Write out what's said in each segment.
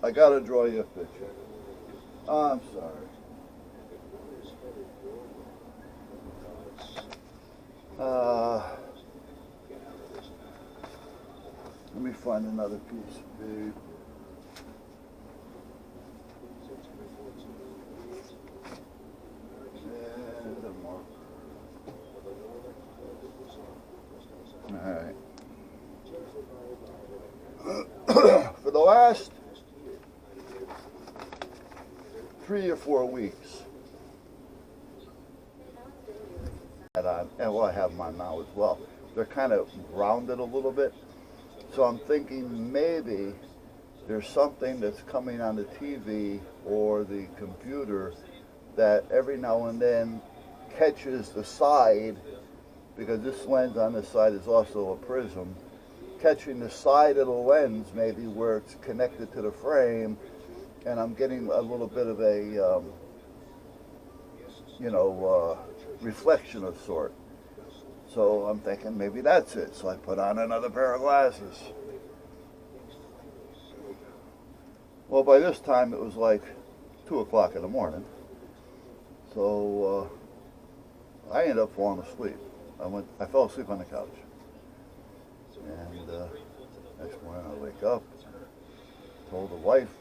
I gotta draw you a picture. I'm sorry. Let me find another piece of paper. And a marker. Alright. For the last 3 or 4 weeks, and well, I have mine now as well, they're kind of rounded a little bit. So I'm thinking maybe there's something that's coming on the TV or the computer that every now and then catches the side, because this lens on this side is also a prism, catching the side of the lens maybe where it's connected to the frame, and I'm getting a little bit of a, reflection of sort. So I'm thinking maybe that's it. So I put on another pair of glasses. Well, by this time it was like 2 o'clock in the morning. So I ended up falling asleep. I fell asleep on the couch. And next morning I wake up, told the wife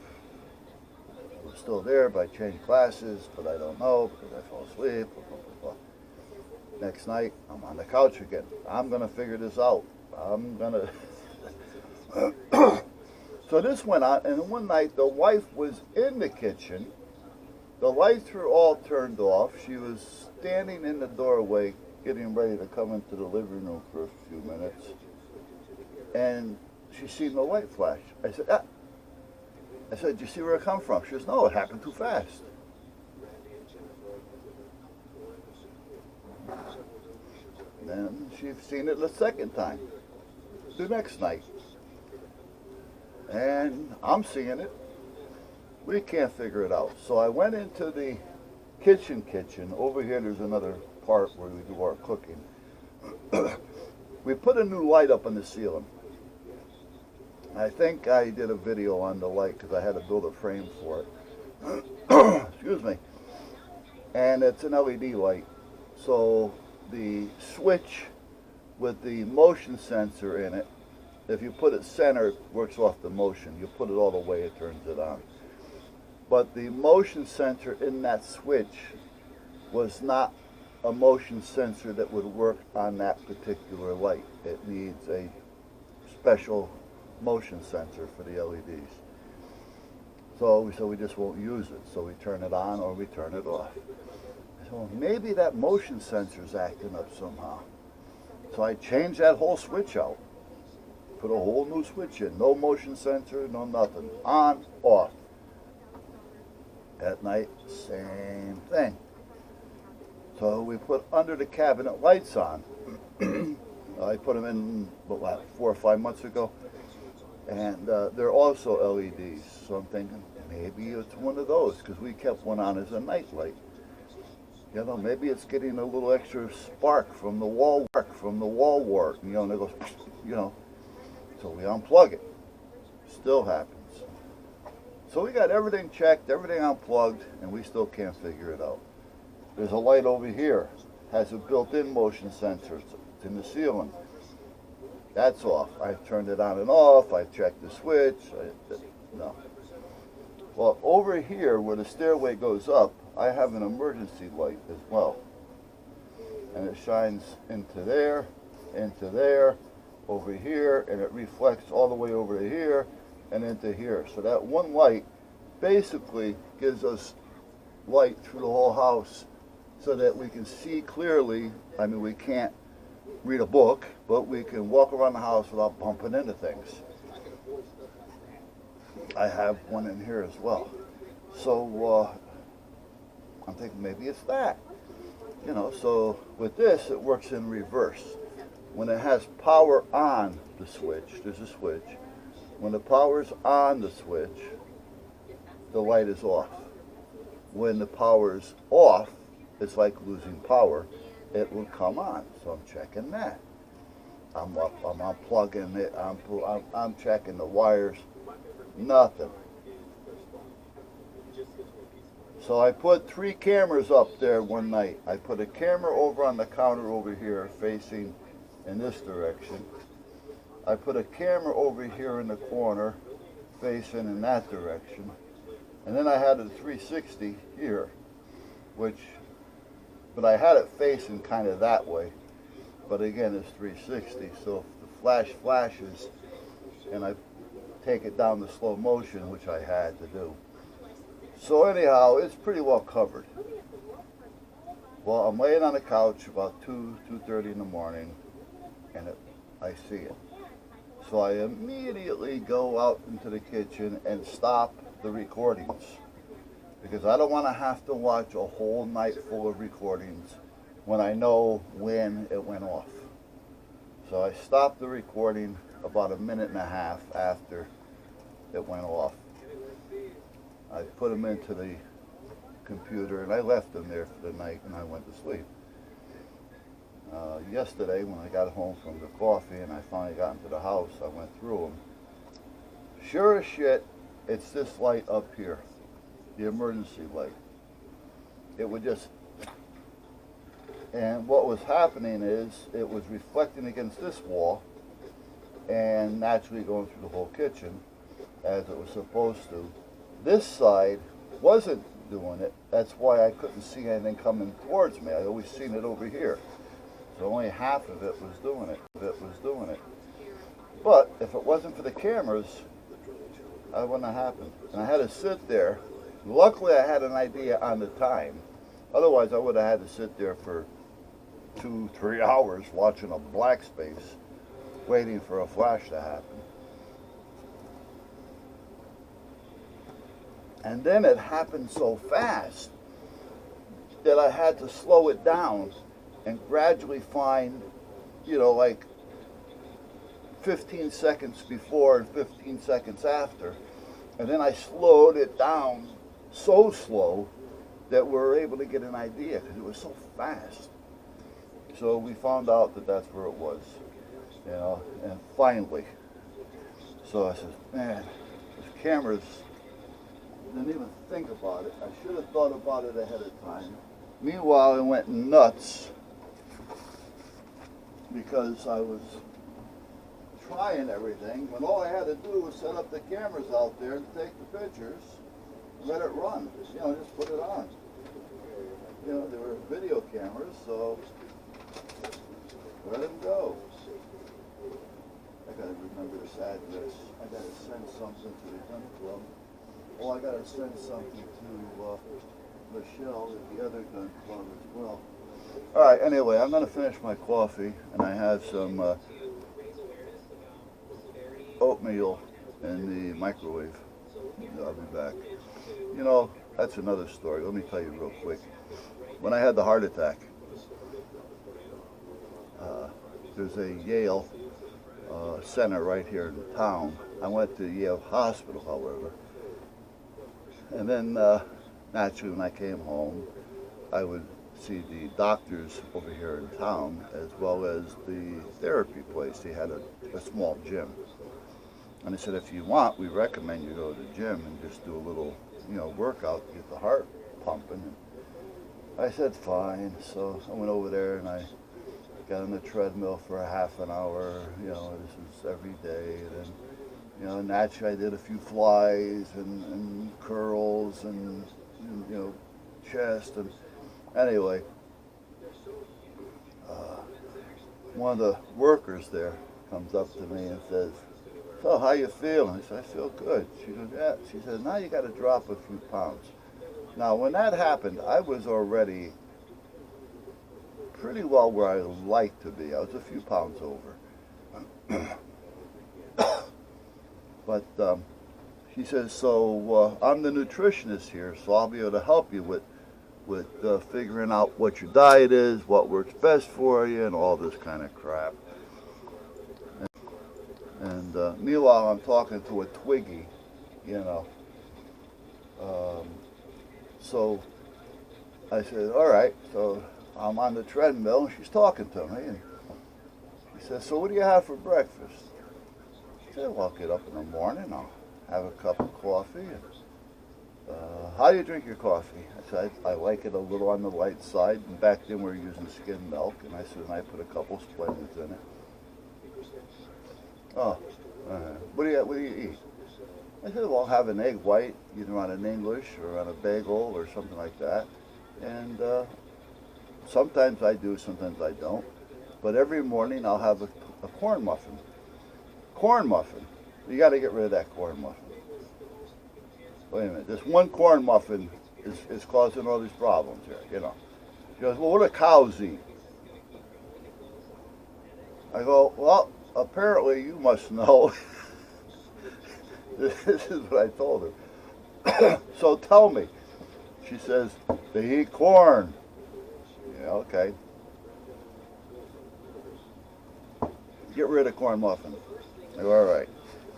I was still there, but I changed glasses, but I don't know because I fell asleep. Blah, blah, blah, blah. Next night, I'm on the couch again. I'm going to figure this out. I'm going to... So this went on, and one night the wife was in the kitchen. The lights were all turned off. She was standing in the doorway, getting ready to come into the living room for a few minutes. And she seen the light flash. I said, ah. I said, "Do you see where it come from?" She goes, "No, it happened too fast." Then she's seen it the second time, the next night. And I'm seeing it. We can't figure it out. So I went into the kitchen. Over here there's another part where we do our cooking. We put a new light up on the ceiling. I think I did a video on the light because I had to build a frame for it. Excuse me. And it's an LED light. So the switch with the motion sensor in it, if you put it center, it works off the motion. You put it all the way, it turns it on. But the motion sensor in that switch was not a motion sensor that would work on that particular light. It needs a special motion sensor for the LEDs. So we said we just won't use it. So we turn it on or we turn it off. So maybe that motion sensor is acting up somehow. So I changed that whole switch out. Put a whole new switch in. No motion sensor, no nothing. On, off. At night, same thing. So we put under the cabinet lights on. I put them in, what, 4 or 5 months ago. And they're also LEDs. So I'm thinking, maybe it's one of those, because we kept one on as a night light. You know, maybe it's getting a little extra spark from the wall wart, you know, and it goes, you know. So we unplug it. Still happens. So we got everything checked, everything unplugged, and we still can't figure it out. There's a light over here. Has a built-in motion sensor. It's in the ceiling. That's off. I've turned it on and off. I've checked the switch. No. Well, over here where the stairway goes up, I have an emergency light as well. And it shines into there, over here, and it reflects all the way over to here and into here. So that one light basically gives us light through the whole house so that we can see clearly. I mean, we can't read a book, but we can walk around the house without bumping into things. I have one in here as well. So I'm thinking maybe it's that. You know, so with this, it works in reverse. When it has power on the switch, there's a switch. When the power's on the switch, the light is off. When the power's off, it's like losing power. It will come on. So I'm checking that. I'm unplugging it. I'm checking the wires. Nothing. So I put 3 cameras up there one night. I put a camera over on the counter over here facing in this direction. I put a camera over here in the corner facing in that direction. And then I had a 360 here, but I had it facing kind of that way. But again, it's 360, so if the flash flashes and I take it down to slow motion, which I had to do. So anyhow, it's pretty well covered. Well, I'm laying on the couch about 2:30 in the morning, and I see it. So I immediately go out into the kitchen and stop the recordings, because I don't want to have to watch a whole night full of recordings when I know when it went off. So I stopped the recording about a minute and a half after it went off. I put them into the computer and I left them there for the night and I went to sleep. Yesterday when I got home from the coffee and I finally got into the house, I went through them. Sure as shit, it's this light up here, the emergency light. It would just, and what was happening is it was reflecting against this wall and naturally going through the whole kitchen as it was supposed to. This side wasn't doing it. That's why I couldn't see anything coming towards me. I always seen it over here. So only half of it was doing it. But if it wasn't for the cameras, that wouldn't have happened. And I had to sit there. Luckily, I had an idea on the time. Otherwise, I would have had to sit there for 2-3 hours watching a black space, waiting for a flash to happen. And then it happened so fast that I had to slow it down and gradually find, like 15 seconds before and 15 seconds after. And then I slowed it down so slow that we were able to get an idea because it was so fast. So we found out that that's where it was, and finally. So I said, man, this camera's, didn't even think about it. I should have thought about it ahead of time. Meanwhile, I went nuts because I was trying everything when all I had to do was set up the cameras out there and take the pictures, let it run, just put it on. There were video cameras, so let them go. I gotta remember this address. I gotta send something to the gun club. Oh, I gotta send something to Michelle at the other gun club as well. All right, anyway, I'm going to finish my coffee, and I have some oatmeal in the microwave. I'll be back. That's another story. Let me tell you real quick. When I had the heart attack, there's a Yale center right here in town. I went to Yale Hospital, however. And then, naturally, when I came home, I would see the doctors over here in town, as well as the therapy place. They had a small gym. And they said, if you want, we recommend you go to the gym and just do a little, workout to get the heart pumping. And I said, fine. So I went over there and I got on the treadmill for a half an hour. This was every day. And then, naturally I did a few flies and curls and chest. And anyway, one of the workers there comes up to me and says, so how you feeling? I said, I feel good. She goes, yeah. She says, now you got to drop a few pounds. Now, when that happened, I was already pretty well where I like to be. I was a few pounds over. But she says, so I'm the nutritionist here, so I'll be able to help you with figuring out what your diet is, what works best for you, and all this kind of crap. And meanwhile, I'm talking to a Twiggy, so I said, all right, so I'm on the treadmill, and she's talking to me. And she says, so what do you have for breakfast? I said, well, I'll get up in the morning, I'll have a cup of coffee, and how do you drink your coffee? I said, I like it a little on the light side. And back then we were using skim milk. And I said, and I put a couple Splendids in it. Oh, what do you eat? I said, well, I'll have an egg white, either on an English or on a bagel or something like that. And sometimes I do, sometimes I don't. But every morning I'll have a corn muffin. Corn muffin. You got to get rid of that corn muffin. Wait a minute. This one corn muffin is causing all these problems here, you know. She goes, well, what do cows eat? I go, well, apparently you must know. This is what I told her. So tell me. She says, they eat corn. Yeah, okay. Get rid of corn muffin. I go, all right.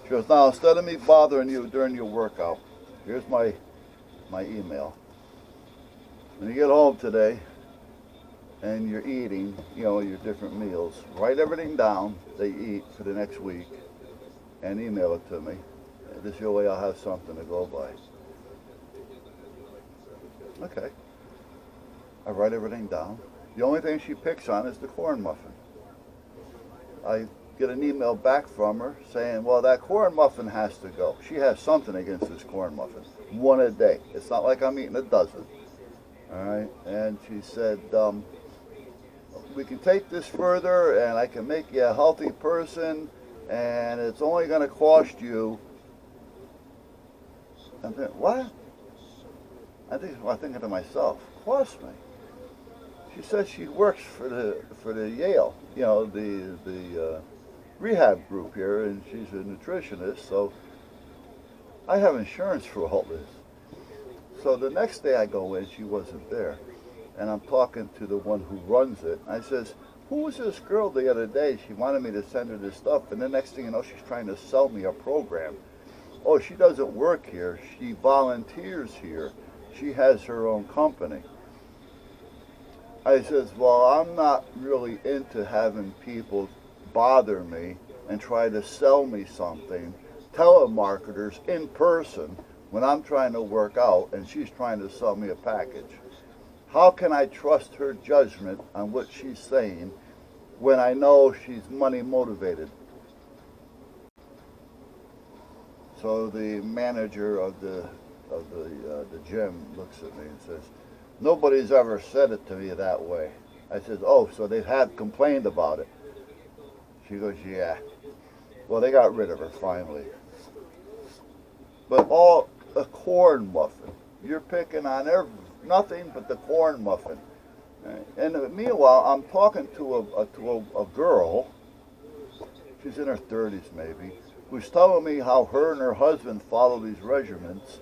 She goes, now instead of me bothering you during your workout, here's my email. When you get home today and you're eating, you know, your different meals, write everything down they eat for the next week and email it to me. This way I'll have something to go by. Okay. I write everything down. The only thing she picks on is the corn muffin. I get an email back from her saying, well, that corn muffin has to go. She has something against this corn muffin. One a day. It's not like I'm eating a dozen. All right. And she said, we can take this further and I can make you a healthy person and it's only going to cost you. I'm thinking, what? I'm thinking to myself, cost me. She says she works for the Yale, you know, the rehab group here, and she's a nutritionist. So I have insurance for all this. So the next day I go in, she wasn't there, and I'm talking to the one who runs it. I says, who was this girl the other day? She wanted me to send her this stuff, and the next thing you know, she's trying to sell me a program. Oh, she doesn't work here. She volunteers here. She has her own company. I says, well, I'm not really into having people bother me and try to sell me something, telemarketers in person, when I'm trying to work out and she's trying to sell me a package. How can I trust her judgment on what she's saying when I know she's money motivated? So the manager of the gym looks at me and says, nobody's ever said it to me that way. I says, oh, so they have complained about it. She goes, yeah. Well, they got rid of her finally. But all a corn muffin. You're picking on nothing but the corn muffin. And meanwhile, I'm talking to a girl, she's in her 30s maybe, who's telling me how her and her husband follow these regimens.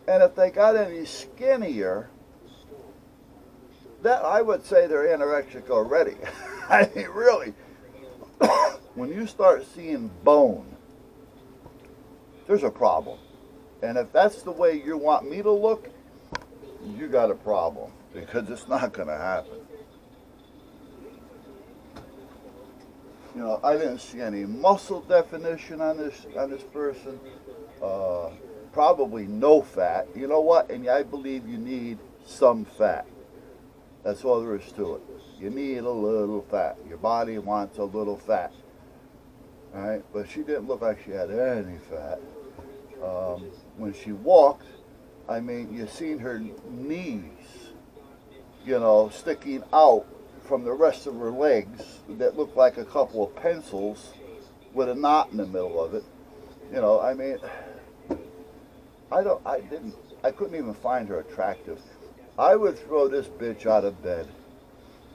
And if they got any skinnier, that I would say they're anorexic already. I mean, really. When you start seeing bone, there's a problem. And if that's the way you want me to look, you got a problem, because it's not going to happen. You know, I didn't see any muscle definition on this person. Probably no fat. You know what? And I believe you need some fat. That's all there is to it. You need a little fat. Your body wants a little fat. All right? But she didn't look like she had any fat. When she walked, I mean, you seen her knees, you know, sticking out from the rest of her legs that looked like a couple of pencils with a knot in the middle of it. You know, I mean, I couldn't even find her attractive. I would throw this bitch out of bed.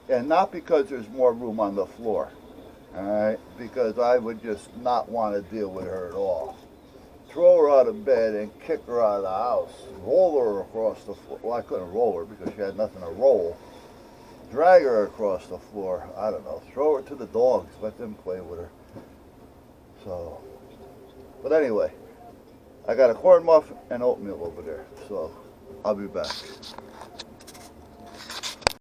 And not because there's more room on the floor. All right? Because I would just not want to deal with her at all. Throw her out of bed and kick her out of the house. Roll her across the floor. Well, I couldn't roll her because she had nothing to roll. Drag her across the floor. I don't know. Throw her to the dogs. Let them play with her. So, but anyway, I got a corn muffin and oatmeal over there. So, I'll be back.